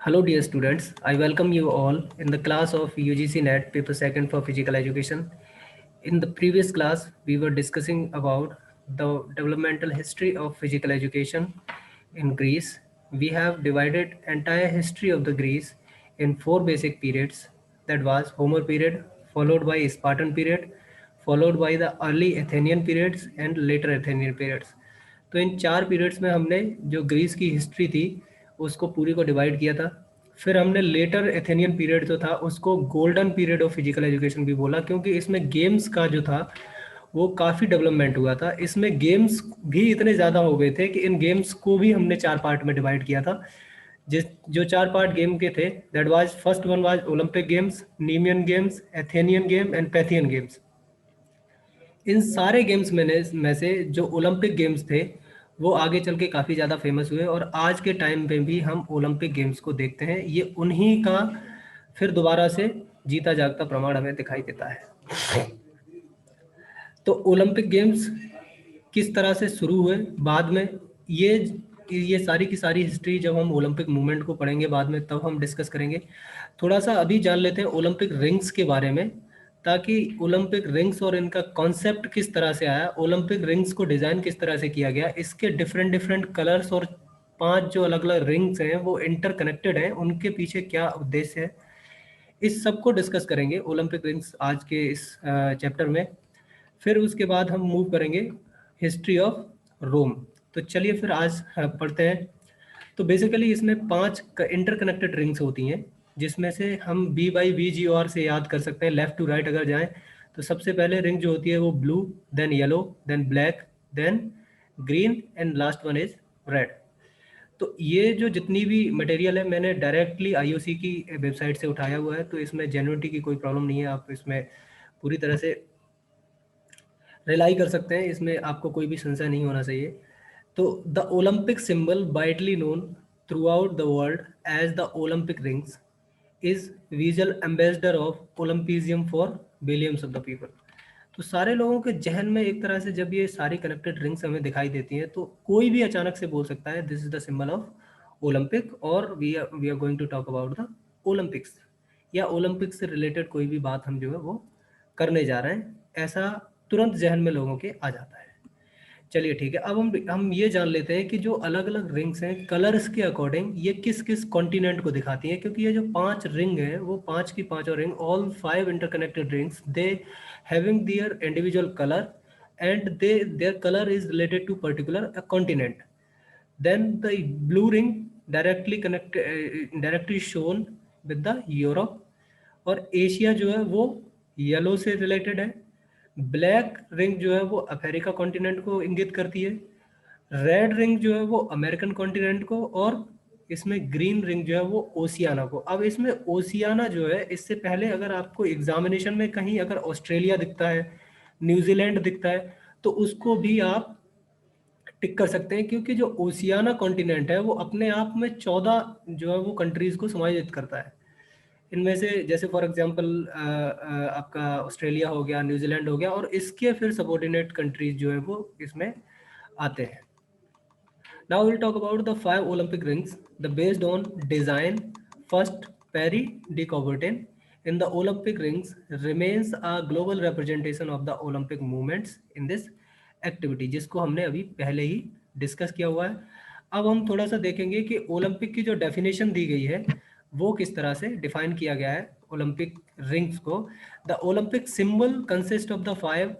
Hello dear students, I welcome you all in the class of UGC NET paper second for physical education. In the previous class, we were discussing about the developmental history of physical education in Greece. We have divided entire history of the Greece in four basic periods. That was Homer period, followed by Spartan period, followed by the early Athenian periods and later Athenian periods. तो इन चार periods में हमने जो Greece की history थी उसको पूरी को डिवाइड किया था। फिर हमने लेटर एथेनियन पीरियड जो था उसको golden period of physical education भी बोला, क्योंकि इसमें गेम्स का जो था वो काफ़ी डेवलपमेंट हुआ था। इसमें गेम्स भी इतने ज़्यादा हो गए थे कि इन गेम्स को भी हमने चार पार्ट में डिवाइड किया था। जिस जो चार पार्ट गेम के थे, that was first one was Olympic games, Nemean games, Athenian game and Pythian games. इन सारे गेम्स में से जो ओलंपिक गेम्स थे वो आगे चल के काफ़ी ज़्यादा फेमस हुए और आज के टाइम पे भी हम ओलंपिक गेम्स को देखते हैं। ये उन्हीं का फिर दोबारा से जीता जागता प्रमाण हमें दिखाई देता है। तो ओलंपिक गेम्स किस तरह से शुरू हुए बाद में, ये ये सारी की सारी हिस्ट्री जब हम ओलंपिक मूवमेंट को पढ़ेंगे बाद में तब हम डिस्कस करेंगे। थोड़ा सा अभी जान लेते हैं ओलंपिक रिंग्स के बारे में, ताकि ओलंपिक रिंग्स और इनका कॉन्सेप्ट किस तरह से आया, ओलंपिक रिंग्स को डिज़ाइन किस तरह से किया गया, इसके डिफरेंट डिफरेंट कलर्स और पांच जो अलग अलग रिंग्स हैं वो इंटरकनेक्टेड हैं, उनके पीछे क्या उद्देश्य है, इस सब को डिस्कस करेंगे ओलंपिक रिंग्स आज के इस चैप्टर में। फिर उसके बाद हम मूव करेंगे हिस्ट्री ऑफ रोम। तो चलिए फिर आज पढ़ते हैं। तो बेसिकली इसमें पांच इंटरकनेक्टेड रिंग्स होती हैं, जिसमें से हम B Y V G R से याद कर सकते हैं। लेफ्ट टू राइट अगर जाएं तो सबसे पहले रिंग जो होती है वो blue, then yellow, then black, then green and last one is red. तो ये जो जितनी भी मटेरियल है मैंने डायरेक्टली आईओसी की वेबसाइट से उठाया हुआ है, तो इसमें जेन्युइनिटी की कोई प्रॉब्लम नहीं है। आप इसमें पूरी तरह से रिलाई कर सकते हैं, इसमें आपको कोई भी संशय नहीं होना चाहिए। तो the Olympic symbol widely known throughout the world as the Olympic rings is visual ambassador of Olympism for billions of the people. तो सारे लोगों के जहन में एक तरह से जब ये सारी कनेक्टेड रिंग्स हमें दिखाई देती हैं तो कोई भी अचानक से बोल सकता है this is the symbol of Olympic, और we are going to talk about the Olympics, या ओलंपिक से रिलेटेड कोई भी बात हम जो है वो करने जा रहे हैं, ऐसा तुरंत जहन में लोगों के आ जाता है। चलिए ठीक है, अब हम ये जान लेते हैं कि जो अलग अलग रिंग्स हैं कलर्स के अकॉर्डिंग ये किस किस कॉन्टिनेंट को दिखाती हैं, क्योंकि ये जो पांच रिंग हैं वो पांच की पांचों ring, all five interconnected rings, they having their individual colour and they their colour is related to particular continent. Then the blue ring directly shown with the Europe, और एशिया जो है वो येलो से रिलेटेड है। Black ring जो है वो Africa continent को इंगित करती है। रेड रिंग जो है वो अमेरिकन कॉन्टिनेंट को, और इसमें ग्रीन रिंग जो है वो ओशियाना को। अब इसमें ओशियाना जो है, इससे पहले अगर आपको एग्जामिनेशन में कहीं अगर ऑस्ट्रेलिया दिखता है, न्यूजीलैंड दिखता है, तो उसको भी आप टिक कर सकते हैं, क्योंकि जो ओशियाना कॉन्टिनेंट है वो अपने आप में 14 जो है वो कंट्रीज को समायोजित करता है। इनमें से जैसे फॉर एग्जांपल आपका ऑस्ट्रेलिया हो गया, न्यूजीलैंड हो गया, और इसके फिर सबऑर्डिनेट कंट्रीज जो है वो इसमें आते हैं। Now we'll talk about the five Olympic rings. The based on design, first Paris de Coubertin in the Olympic rings remains a global representation of the Olympic movements in this activity, जिसको हमने अभी पहले ही discuss किया हुआ है। अब हम थोड़ा सा देखेंगे कि ओलंपिक की जो डेफिनेशन दी गई है वो किस तरह से डिफाइन किया गया है ओलंपिक रिंग्स को। The Olympic symbol consist of the five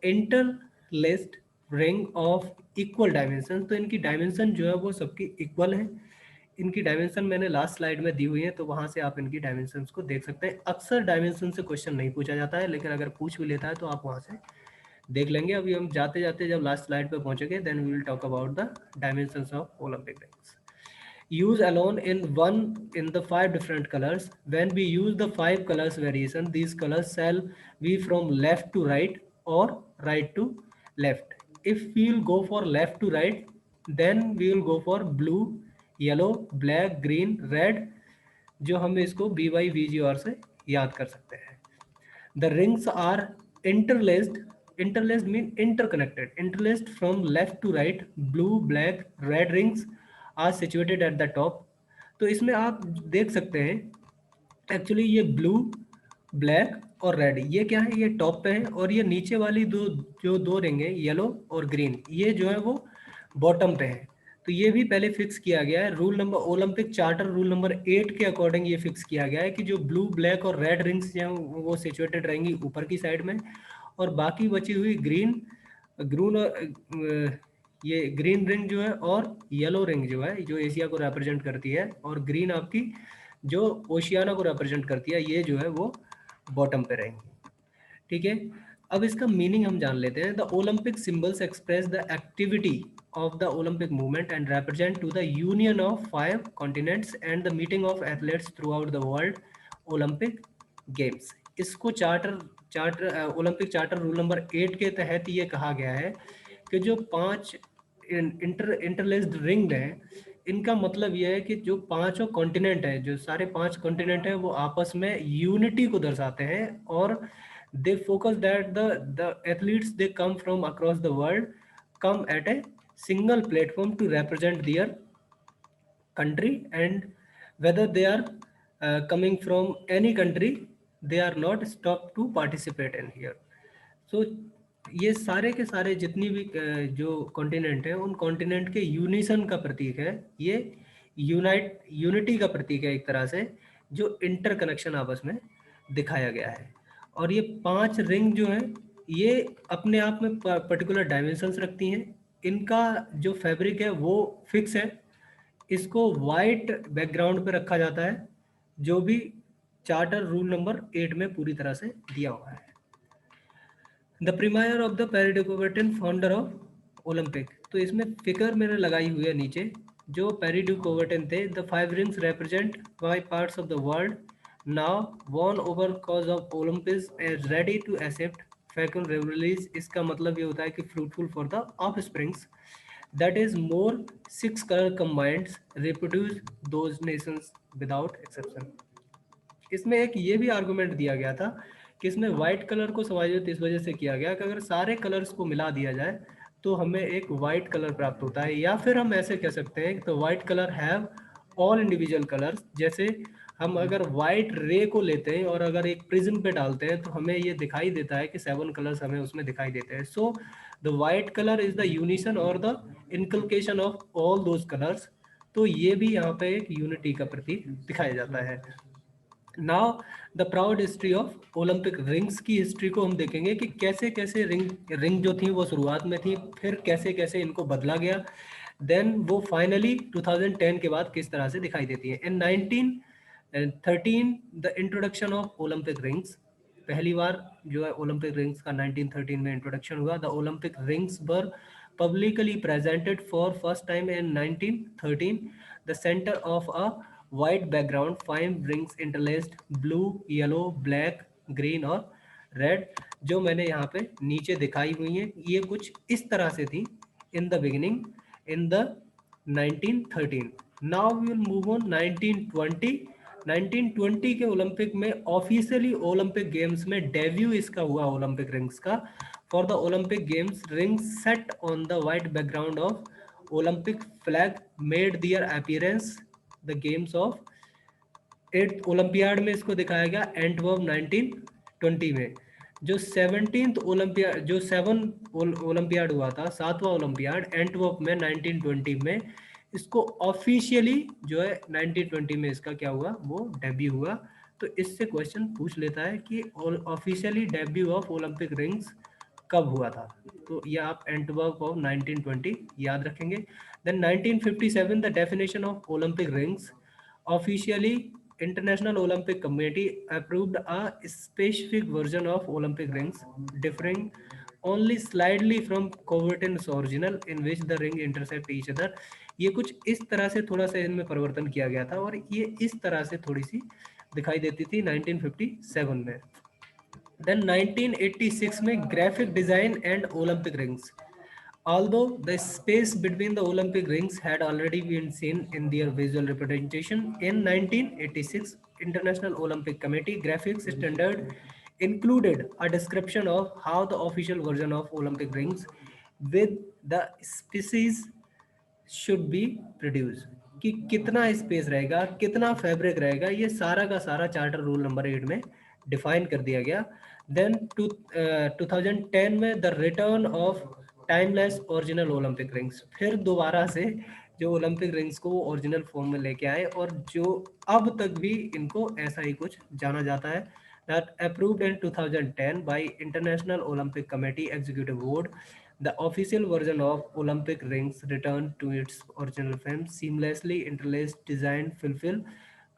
interlaced ring of equal dimension. तो इनकी डायमेंशन जो है वो सबकी इक्वल है। इनकी डायमेंशन मैंने लास्ट स्लाइड में दी हुई है, तो वहां से आप इनकी डायमेंशन को देख सकते हैं। अक्सर डायमेंशन से क्वेश्चन नहीं पूछा जाता है, लेकिन अगर पूछ भी लेता है तो आप वहां से देख लेंगे। अभी हम जाते जाते जब लास्ट स्लाइड पे पहुंचेंगे then we will talk about the dimensions of Olympic rings. Use alone in the five different colors. When we use the five colors variation, these colors shall be from left to right or right to left. If we will go for left to right, then we will go for blue, yellow, black, green, red, जो हम इसको B Y V G R से याद कर सकते हैं। The rings are interlaced. Interlaced mean interconnected. Interlaced from left to right. Blue, black, red rings are situated at the top. तो इसमें आप देख सकते हैं एक्चुअली ये ब्लू, ब्लैक और रेड, ये क्या है, ये टॉप पे है, और ये नीचे वाली दो रिंग है येलो और ग्रीन, ये जो है वो बॉटम पे है। तो ये भी पहले फिक्स किया गया है rule number, Olympic charter rule number 8 के अकॉर्डिंग ये फिक्स किया गया है कि जो ब्लू, ब्लैक और रेड रिंग्स जो हैं वो सिचुएटेड रहेंगी ऊपर की साइड में, और बाकी बची हुई ग्रीन, ग्रून ये ग्रीन रिंग जो है और येलो रिंग जो है जो एशिया को रिप्रेजेंट करती है, और ग्रीन आपकी जो ओशियाना को रिप्रेजेंट करती है, ये जो है वो बॉटम पे रहेंगी। ठीक है, अब इसका मीनिंग हम जान लेते हैं। The Olympic symbols express the activity of the Olympic movement and represent to the union of 5 continents and the meeting of athletes throughout the world Olympic games. इसको charter Olympic charter rule number 8 के तहत ये कहा गया है कि जो 5 interlaced ring हैं, इनका मतलब यह है कि जो पांचों कॉन्टिनेंट है, जो सारे 5 कॉन्टिनेंट है, वो आपस में यूनिटी को दर्शाते हैं, और they focus that the athletes they come from across the world come at a single platform to represent their country, and whether they are coming from any country, they are not stopped to participate in here. So ये सारे के सारे जितनी भी जो continent है, उन continent के यूनिसन का प्रतीक है, ये यूनिटी का प्रतीक है एक तरह से, जो इंटर कनेक्शन आपस में दिखाया गया है। और ये 5 रिंग जो है ये अपने आप में पर्टिकुलर डायमेंशंस रखती हैं। इनका जो फैब्रिक है वो फिक्स है, इसको वाइट बैकग्राउंड पे रखा जाता है, जो भी चार्टर रूल नंबर 8 में पूरी तरह से दिया हुआ है। The premier of the Paris de Coubertin founder of Olympic, तो इसमें फिगर मैंने लगाई हुई है नीचे, जो पेरिस डे कुबर्टन थे। The 5 rings represent 5 parts of the world now won over cause of Olympics as ready to accept fecund rivalries. इसका मतलब ये होता है कि fruitful for the offsprings that is more 6 colour combined reproduce those nations without exception. इसमें एक ये भी आर्गुमेंट दिया गया था कि इसमें वाइट कलर को समायोजित इस वजह से किया गया कि अगर सारे कलर्स को मिला दिया जाए तो हमें एक वाइट कलर प्राप्त होता है, या फिर हम ऐसे कह सकते हैं कि तो white colour have all individual colours. जैसे हम अगर वाइट रे को लेते हैं और अगर एक प्रिज्म पे डालते हैं तो हमें ये दिखाई देता है कि 7 कलर्स हमें उसमें दिखाई देते हैं। So the white colour is the unison और the inculcation of all those colours. तो ये भी यहाँ पे एक यूनिटी का प्रतीक दिखाया जाता है। Now the proud history of Olympic rings की हिस्ट्री को हम देखेंगे कि कैसे कैसे रिंग जो थी वो शुरुआत में थी, फिर कैसे कैसे इनको बदला गया, देन वो फाइनली 2010 के बाद किस तरह से दिखाई देती है। इन 1913 the introduction of Olympic rings, पहली बार जो है ओलंपिक रिंग्स का 1913 में इंट्रोडक्शन हुआ। The Olympic rings were publicly presented for first time in 1913 the center of a white background, 5 rings interlaced blue, yellow, black, green और red, जो मैंने यहाँ पे नीचे दिखाई हुई हैं, ये कुछ इस तरह से थी in the beginning in the 1913। now we will move on 1920। 1920 के ओलंपिक में ऑफिशियली ओलंपिक गेम्स में डेब्यू इसका हुआ ओलंपिक रिंग्स का। For the Olympic games rings set on the white background of Olympic flag made their appearance the games of 8th Olympiad में इसको दिखाया गया एंटवर्प 1920 में। जो 17th ओलंपियाड, जो 7 ओलंपियाड हुआ था, 7वां ओलंपियाड एंटवर्प में 1920 में, इसको ऑफिशियली जो है 1920 में इसका क्या हुआ, वो डेब्यू हुआ। तो इससे क्वेश्चन पूछ लेता है कि officially debut of Olympic rings कब हुआ था, तो ये आप एंटवर्प ऑफ 1920 याद रखेंगे। Then 1957 the definition of Olympic rings, officially International Olympic Committee approved a specific version of Olympic rings, differing only slightly from Coubertin's original, in which the ring intersect each other। ये कुछ इस तरह से थोड़ा सा इनमें परिवर्तन किया गया था, और ये इस तरह से थोड़ी सी दिखाई देती थी 1957 में। Then 1986 में graphic design and Olympic rings, although the space between the Olympic rings had already been seen in their visual representation, in 1986 International Olympic Committee graphics standard included a description of how the official version of Olympic rings with the species should be produced। कि कितना space रहेगा, कितना fabric रहेगा, ये सारा का सारा charter rule number 8 में डिफाइन कर दिया गया। देन 2010 में the return of timeless original Olympic rings, फिर दोबारा से जो ओलंपिक रिंग्स को वो ओरिजिनल फॉर्म में लेके आए, और जो अब तक भी इनको ऐसा ही कुछ जाना जाता है। That approved in 2010 bye international Olympic committee executive board, the official version of Olympic rings returned to its original form, seamlessly interlaced, designed fulfill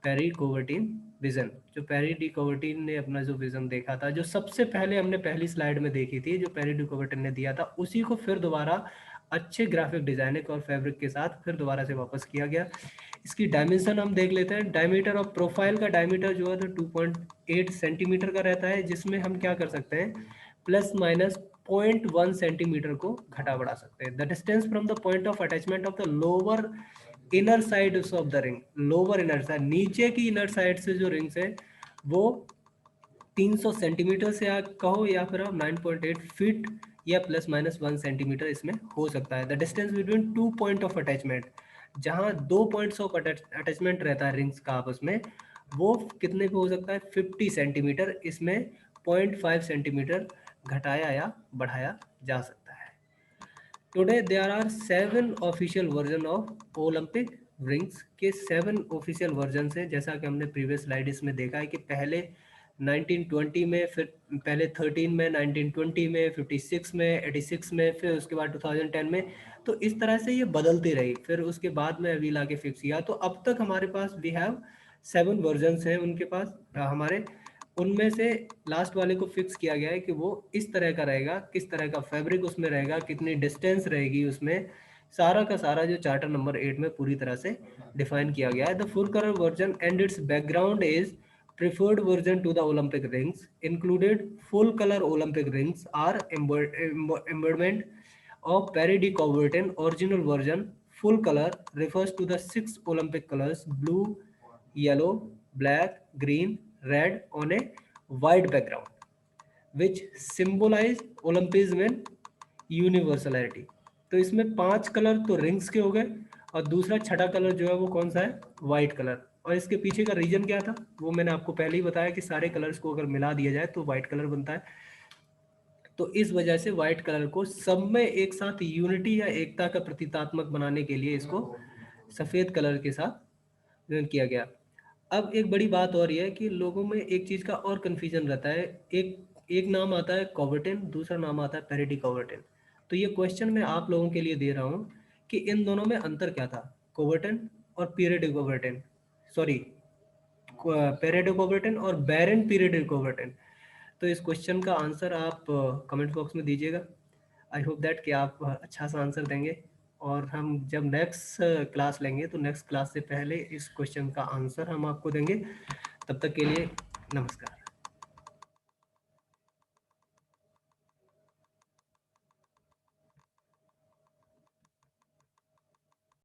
Pierre Coubertin vision. जो पेरी डी कोवर्टीन ने अपना जो विजन देखा था, जो सबसे पहले हमने पहली स्लाइड में देखी थी, जो पेरी डी कोवर्टीन ने दिया था, उसी को फिर दोबारा अच्छे ग्राफिक डिजाइनिंग और फैब्रिक के साथ फिर दोबारा से वापस किया गया। इसकी डायमेंशन हम देख लेते हैं। डायमीटर ऑफ प्रोफाइल का डायमीटर जो है तो 2.8 सेंटीमीटर का रहता है, जिसमें हम क्या कर सकते हैं, प्लस माइनस 0.1 सेंटीमीटर को घटा बढ़ा सकते हैं। The distance from the point of attachment of the lower inner side of the ring, lower inner side, नीचे की इनर साइड से जो रिंग्स है वो 300 सेंटीमीटर से आप कहो, या फिर आप 9.8 फीट या प्लस माइनस 1 सेंटीमीटर इसमें हो सकता है। The distance between 2 point of attachment, जहां 2 पॉइंट्स ऑफ अटैचमेंट रहता है रिंग्स का आपस में, वो कितने पे हो सकता है, 50 सेंटीमीटर। इसमें 0.5 सेंटीमीटर घटाया या बढ़ाया जा सकता है। Today there are 7 official version of Olympic rings के 7 ऑफिशियल वर्जन है। जैसा कि हमने प्रीवियस स्लाइड इसमें देखा है कि पहले 1920 में, फिर पहले 13 में, 1920 में, 56 में, 86 में, फिर उसके बाद 2010 में। तो इस तरह से ये बदलती रही, फिर उसके बाद में अभी लाके फिक्स किया। तो अब तक हमारे पास वी हैव 7 वर्जन्स हैं उनके पास हमारे। उनमें से लास्ट वाले को फिक्स किया गया है कि वो इस तरह का रहेगा, किस तरह का फैब्रिक उसमें रहेगा, कितनी डिस्टेंस रहेगी उसमें, सारा का सारा जो चार्टर नंबर 8 में पूरी तरह से डिफाइन किया गया है। The full colour version and it's background is preferred version to the Olympic rings. Included full color Olympic rings are embodiment of Paris de Coubertin original version. Full color refers to the 6 Olympic colors: blue, yellow, black, green, red on a white background, which symbolize Olympism and universality. तो इसमें 5 colour तो rings के हो गए, और दूसरा छठा colour जो है वो कौन सा है, वाइट कलर। और इसके पीछे का रीजन क्या था, वो मैंने आपको पहले ही बताया कि सारे कलर्स को अगर मिला दिया जाए तो वाइट कलर बनता है। तो इस वजह से व्हाइट कलर को सब में एक साथ यूनिटी या एकता का प्रतीकात्मक बनाने के लिए इसको सफेद कलर के साथ प्रेजेंट किया गया। अब एक बड़ी बात और ये है कि लोगों में एक चीज़ का और कन्फ्यूजन रहता है। एक एक नाम आता है कोवर्टिन, दूसरा नाम आता है पेरिडी कोवर्टिन। तो ये क्वेश्चन मैं आप लोगों के लिए दे रहा हूँ कि इन दोनों में अंतर क्या था, कोवर्टिन और पीरियड कोवर्टिन, सॉरी पेरियड कोवर्टिन और बैरन पीरियड कोवर्टिन। तो इस क्वेश्चन का आंसर आप कमेंट बॉक्स में दीजिएगा। आई होप दैट कि आप अच्छा सा आंसर देंगे, और हम जब नेक्स्ट क्लास लेंगे तो नेक्स्ट क्लास से पहले इस क्वेश्चन का आंसर हम आपको देंगे। तब तक के लिए नमस्कार।